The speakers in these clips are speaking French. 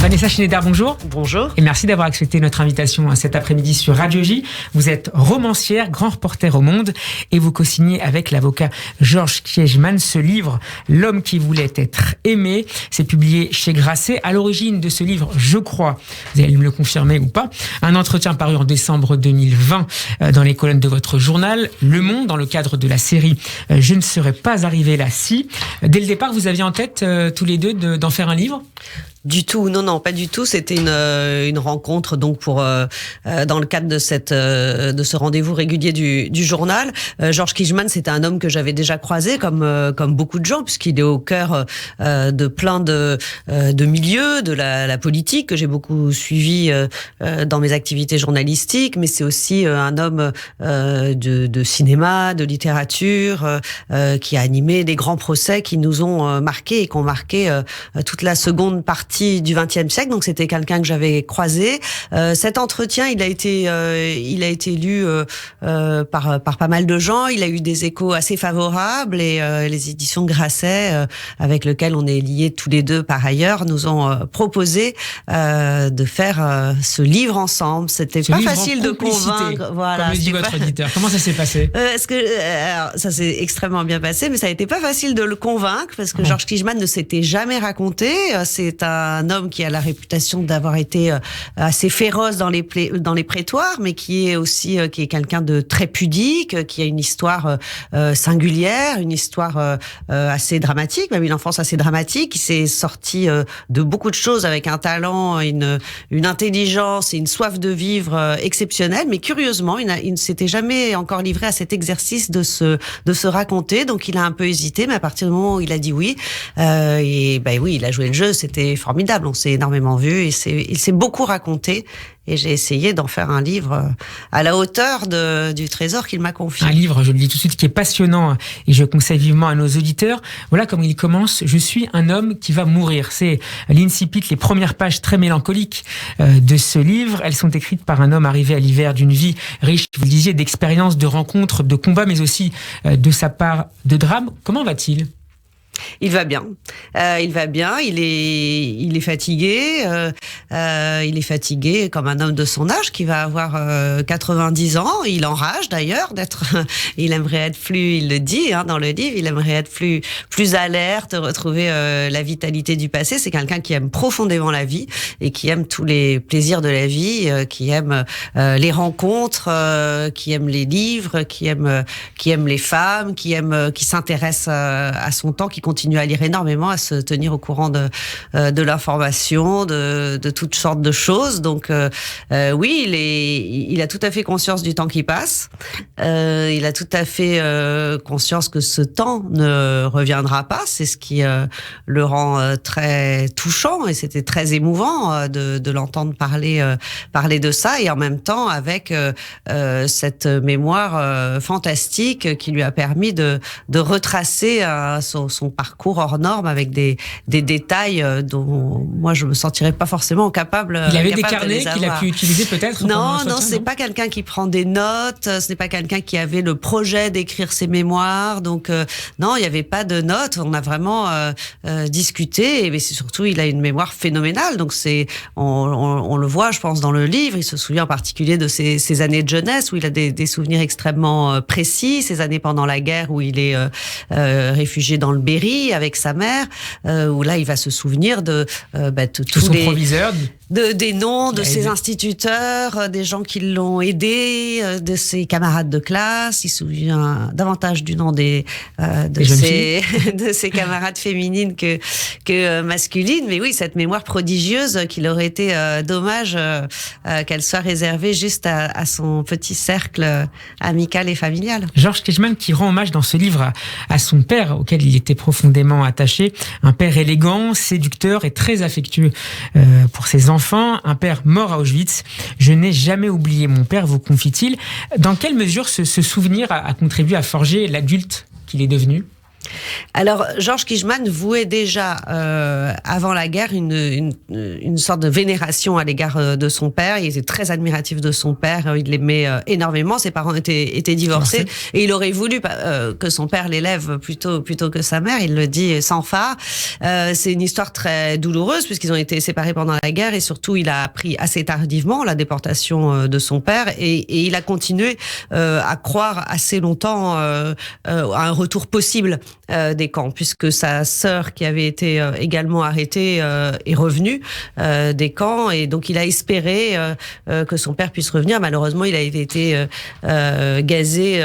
Vanessa Schneider, bonjour. Bonjour. Et merci d'avoir accepté notre invitation cet après-midi sur Radio J. Vous êtes romancière, grand reporter au Monde et vous co-signez avec l'avocat Georges Kiegemann ce livre, L'homme qui voulait être aimé. C'est publié chez Grasset. À l'origine de ce livre, je crois, vous allez me le confirmer ou pas, un entretien paru en décembre 2020 dans les colonnes de votre journal Le Monde, dans le cadre de la série Je ne serais pas arrivé là si. Dès le départ, vous aviez en tête tous les deux d'en faire un livre ? Du tout, non, pas du tout. C'était une rencontre donc pour dans le cadre de ce rendez-vous régulier du journal. Georges Kiegemann, c'était un homme que j'avais déjà croisé comme beaucoup de gens, puisqu'il est au cœur de plein de milieux, de la politique que j'ai beaucoup suivi dans mes activités journalistiques, mais c'est aussi un homme de cinéma, de littérature, qui a animé des grands procès qui nous ont marqués et qui ont marqué toute la seconde partie du XXe siècle. Donc c'était quelqu'un que j'avais croisé. Cet entretien, il a été lu par pas mal de gens. Il a eu des échos assez favorables et les éditions Grasset, avec lesquelles on est liés tous les deux par ailleurs, nous ont proposé de faire ce livre ensemble. C'était pas facile de convaincre. Voilà, comme le dit votre éditeur. Comment ça s'est passé ? Alors, ça s'est extrêmement bien passé, mais ça a été pas facile de le convaincre parce que Georges Kiegemann ne s'était jamais raconté. C'est un homme qui a la réputation d'avoir été assez féroce dans les prétoires, mais qui est quelqu'un de très pudique, qui a une histoire singulière, une histoire assez dramatique, même une enfance assez dramatique, qui s'est sorti de beaucoup de choses avec un talent, une intelligence et une soif de vivre exceptionnelle. Mais curieusement, il ne s'était jamais encore livré à cet exercice de se raconter. Donc il a un peu hésité, mais à partir du moment où il a dit oui, oui, il a joué le jeu. C'était formidable. On s'est énormément vu. Il s'est beaucoup raconté. Et j'ai essayé d'en faire un livre à la hauteur du trésor qu'il m'a confié. Un livre, je le dis tout de suite, qui est passionnant et je conseille vivement à nos auditeurs. Voilà comment il commence. Je suis un homme qui va mourir. C'est l'incipit, les premières pages très mélancoliques de ce livre. Elles sont écrites par un homme arrivé à l'hiver d'une vie riche, vous le disiez, d'expériences, de rencontres, de combats, mais aussi de sa part de drame. Comment va-t-il ? Il va bien. Il va bien. Il est fatigué. Il est fatigué comme un homme de son âge qui va avoir 90 ans. Il enrage d'ailleurs il aimerait être plus, il le dit dans le livre, il aimerait être plus alerte, retrouver la vitalité du passé. C'est quelqu'un qui aime profondément la vie et qui aime tous les plaisirs de la vie, qui aime les rencontres, qui aime les livres, qui aime les femmes, qui s'intéresse à son temps, qui continue à lire énormément, à se tenir au courant de l'information, de toutes sortes de choses. Donc oui, il a tout à fait conscience du temps qui passe. Il a tout à fait conscience que ce temps ne reviendra pas. C'est ce qui le rend très touchant et c'était très émouvant de l'entendre parler de ça et en même temps avec cette mémoire fantastique qui lui a permis de retracer son parcours hors norme avec des détails dont moi je me sentirais pas forcément capable. Il avait des carnets qu'il a pu utiliser peut-être. Non, c'est pas quelqu'un qui prend des notes. Ce n'est pas quelqu'un qui avait le projet d'écrire ses mémoires. Donc non, il y avait pas de notes. On a vraiment discuté. Mais surtout, il a une mémoire phénoménale. Donc on le voit, je pense, dans le livre. Il se souvient en particulier de ses années de jeunesse où il a des souvenirs extrêmement précis. Ces années pendant la guerre où il est réfugié dans le Berry avec sa mère, où là il va se souvenir de tous son proviseur, des noms de ses instituteurs, des gens qui l'ont aidé, de ses camarades de classe. Il se souvient davantage du nom de ses camarades féminines que masculines. Mais oui, cette mémoire prodigieuse qu'il aurait été dommage qu'elle soit réservée juste à son petit cercle amical et familial. Georges Kiegemann qui rend hommage dans ce livre à son père auquel il était profondément attaché, un père élégant, séducteur et très affectueux pour ses enfants, un père mort à Auschwitz. Je n'ai jamais oublié mon père, vous confie-t-il. Dans quelle mesure ce souvenir a contribué à forger l'adulte qu'il est devenu ? Alors, Georges Kijman vouait déjà, avant la guerre, une sorte de vénération à l'égard de son père. Il était très admiratif de son père. Il l'aimait énormément. Ses parents étaient divorcés. Et il aurait voulu que son père l'élève plutôt que sa mère. Il le dit sans phare. C'est une histoire très douloureuse puisqu'ils ont été séparés pendant la guerre et surtout, il a appris assez tardivement la déportation de son père et il a continué à croire assez longtemps à un retour possible des camps, puisque sa sœur, qui avait été également arrêtée, est revenue des camps, et donc il a espéré que son père puisse revenir. Malheureusement, il a été gazé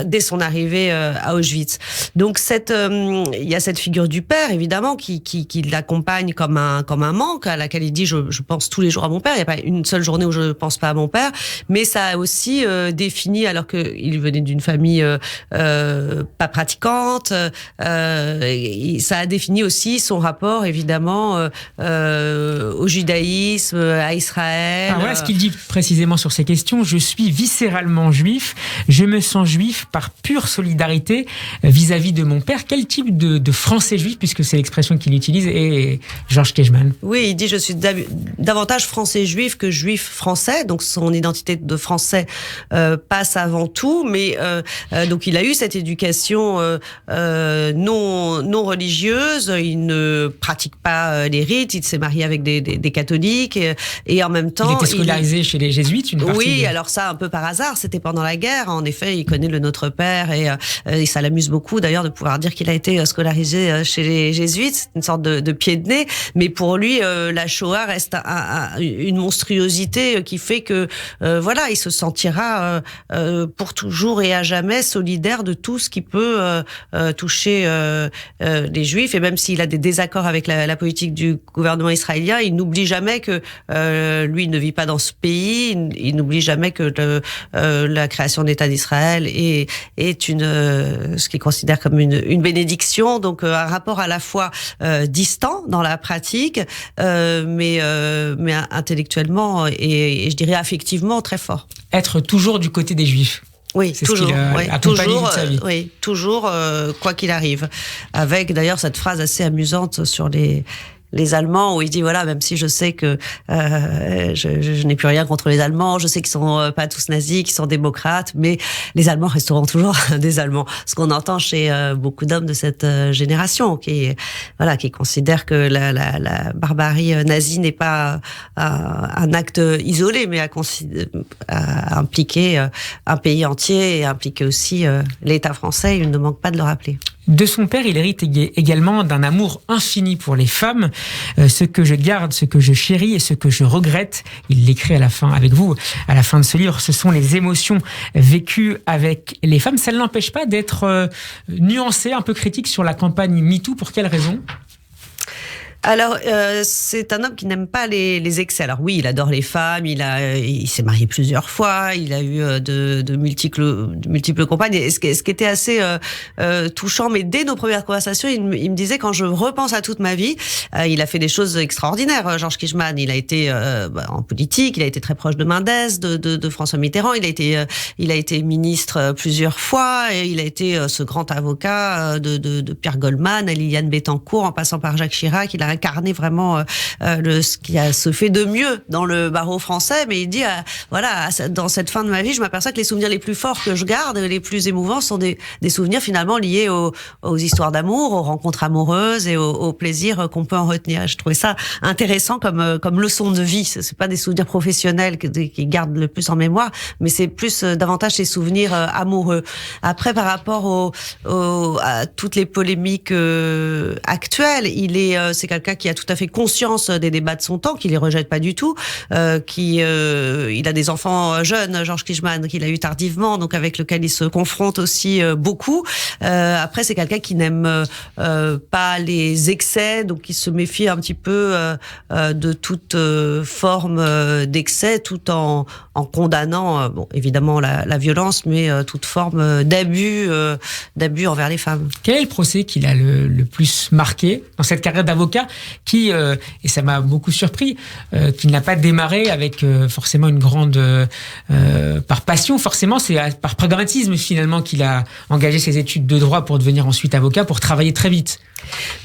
dès son arrivée à Auschwitz. Donc il y a cette figure du père, évidemment, qui l'accompagne comme un manque, à laquelle il dit je pense tous les jours à mon père. Il n'y a pas une seule journée où je ne pense pas à mon père, mais ça a aussi défini, alors qu'il venait d'une famille pas pratiquante, ça a défini aussi son rapport, évidemment, au judaïsme, à Israël. Voilà ce qu'il dit précisément sur ces questions. Je suis viscéralement juif, je me sens juif par pure solidarité vis-à-vis de mon père. Quel type de français juif, puisque c'est l'expression qu'il utilise, est Georges Kijman? Oui, il dit je suis davantage français juif que juif français, donc son identité de français passe avant tout, mais donc il a eu cette éducation non religieuse, il ne pratique pas les rites, il s'est marié avec des catholiques et en même temps... Il était scolarisé chez les jésuites, une partie. Oui, alors ça un peu par hasard, c'était pendant la guerre, en effet, il connaît le Notre Père et ça l'amuse beaucoup d'ailleurs de pouvoir dire qu'il a été scolarisé chez les jésuites, c'est une sorte de pied de nez, mais pour lui la Shoah reste une monstruosité qui fait que voilà, il se sentira pour toujours et à jamais solidaire de tout ce qui peut toucher les Juifs, et même s'il a des désaccords avec la politique du gouvernement israélien, il n'oublie jamais que lui ne vit pas dans ce pays, il n'oublie jamais que la création de l'État d'Israël est ce qu'il considère comme une bénédiction, donc un rapport à la fois distant dans la pratique, mais intellectuellement et je dirais affectivement très fort. Être toujours du côté des Juifs. Oui, c'est toujours, toujours, quoi qu'il arrive. Avec d'ailleurs cette phrase assez amusante sur les Allemands, où il dit voilà, même si je sais que je n'ai plus rien contre les Allemands, je sais qu'ils sont pas tous nazis, qu'ils sont démocrates, mais les Allemands resteront toujours des Allemands. Ce qu'on entend chez beaucoup d'hommes de cette génération, qui considèrent que la barbarie nazie n'est pas un acte isolé, mais à impliquer un pays entier et impliquer aussi l'État français. Il ne manque pas de le rappeler. De son père, il hérite également d'un amour infini pour les femmes. Ce que je garde, ce que je chéris et ce que je regrette, il l'écrit à la fin avec vous, à la fin de ce livre, ce sont les émotions vécues avec les femmes. Ça ne l'empêche pas d'être nuancé, un peu critique sur la campagne MeToo. Pour quelle raison ? Alors, c'est un homme qui n'aime pas les excès. Alors oui, il adore les femmes, il s'est marié plusieurs fois, il a eu de multiples compagnes. Et ce qui était assez touchant, mais dès nos premières conversations, il me disait, quand je repense à toute ma vie, il a fait des choses extraordinaires, Georges Kijman. Il a été en politique, il a été très proche de Mendès, de François Mitterrand, il a été ministre plusieurs fois, et il a été ce grand avocat de Pierre Goldman à Liliane Bettencourt, en passant par Jacques Chirac. Il a incarné vraiment ce qui se fait de mieux dans le barreau français, mais il dit voilà, dans cette fin de ma vie, je m'aperçois que les souvenirs les plus forts que je garde, les plus émouvants, sont des souvenirs finalement liés aux histoires d'amour, aux rencontres amoureuses et au plaisir qu'on peut en retenir. Je trouvais ça intéressant comme leçon de vie. C'est pas des souvenirs professionnels qui gardent le plus en mémoire, mais c'est plus davantage ces souvenirs amoureux. Après, par rapport à toutes les polémiques actuelles, c'est quelqu'un qui a tout à fait conscience des débats de son temps, qui les rejette pas du tout, il a des enfants jeunes, Georges Kijman, qu'il a eu tardivement, donc avec lequel il se confronte aussi beaucoup. Après, c'est quelqu'un qui n'aime pas les excès, donc il se méfie un petit peu de toute forme d'excès, tout en condamnant, évidemment la violence, mais toute forme d'abus envers les femmes. Quel est le procès qui l'a le plus marqué dans cette carrière d'avocat? qui, et ça m'a beaucoup surpris, qui n'a pas démarré avec forcément une grande... par passion, forcément, c'est par pragmatisme finalement qu'il a engagé ses études de droit pour devenir ensuite avocat, pour travailler très vite.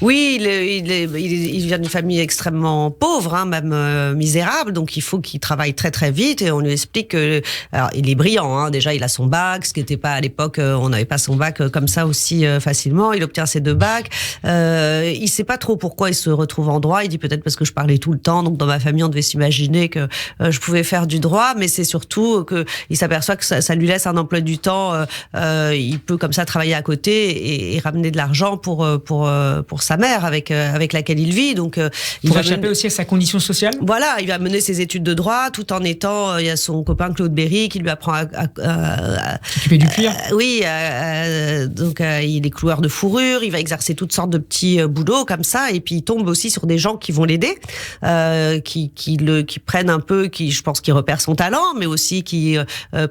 Oui, il vient d'une famille extrêmement pauvre, hein, même misérable, donc il faut qu'il travaille très très vite et on lui explique que, alors il est brillant, hein, déjà il a son bac, ce qui n'était pas à l'époque, on n'avait pas son bac comme ça aussi facilement, il obtient ses 2 bacs, il sait pas trop pourquoi il se retrouve en droit, il dit peut-être parce que je parlais tout le temps, donc dans ma famille on devait s'imaginer que je pouvais faire du droit, mais c'est surtout que il s'aperçoit que ça lui laisse un emploi du temps, il peut comme ça travailler à côté et ramener de l'argent pour sa mère avec laquelle il vit, donc il pour va échapper aussi à sa condition sociale. Voilà, il va mener ses études de droit tout en étant, il y a son copain Claude Berry qui lui apprend à s'occuper du cuir. Oui, donc il est cloueur de fourrure, il va exercer toutes sortes de petits boulots comme ça, et puis il tombe aussi sur des gens qui vont l'aider, qui prennent un peu, je pense qu'il repère son talent, mais aussi qui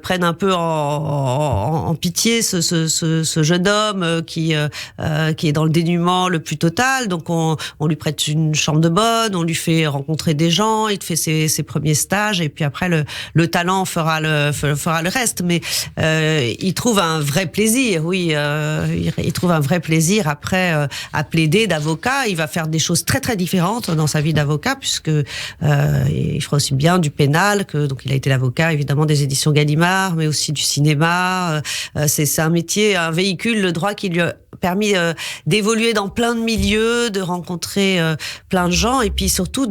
prennent un peu en pitié ce jeune homme qui est dans le dénuement le plus total. Donc on lui prête une chambre de bonne, on lui fait rencontrer des gens, il fait ses premiers stages, et puis après le talent fera le reste. Mais il trouve un vrai plaisir, oui, il trouve un vrai plaisir après à plaider d'avocat. Il va faire des choses très très différentes dans sa vie d'avocat, puisque il fera aussi bien du pénal donc il a été l'avocat évidemment des éditions Gallimard, mais aussi du cinéma. C'est un métier, un véhicule, le droit, qui lui a permis d'évoluer dans plein de milieux, de rencontrer plein de gens, et puis surtout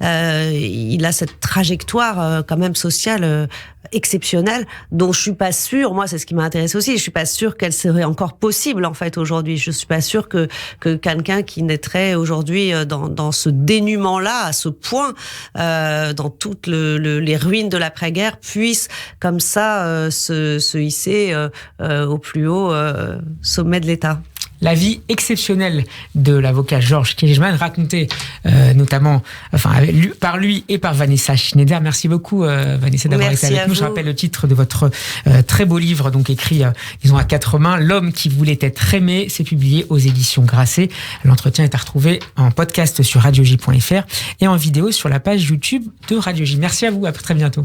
il a cette trajectoire quand même sociale exceptionnelle, dont je suis pas sûre, moi c'est ce qui m'a intéressé aussi, je suis pas sûre qu'elle serait encore possible en fait aujourd'hui. Je suis pas sûre que quelqu'un qui naîtrait aujourd'hui dans ce dénuement-là, à ce point, dans toutes les ruines de l'après-guerre, puisse comme ça se hisser au plus haut sommet de l'État. La vie exceptionnelle de l'avocat Georges Kiechman, racontée notamment par lui et par Vanessa Schneider. Merci beaucoup Vanessa d'avoir été avec nous. Je rappelle le titre de votre très beau livre, donc écrit disons à 4 mains, L'homme qui voulait être aimé. C'est publié aux éditions Grasset. L'entretien est à retrouver en podcast sur radioj.fr et en vidéo sur la page YouTube de Radio J. Merci à vous, à très bientôt.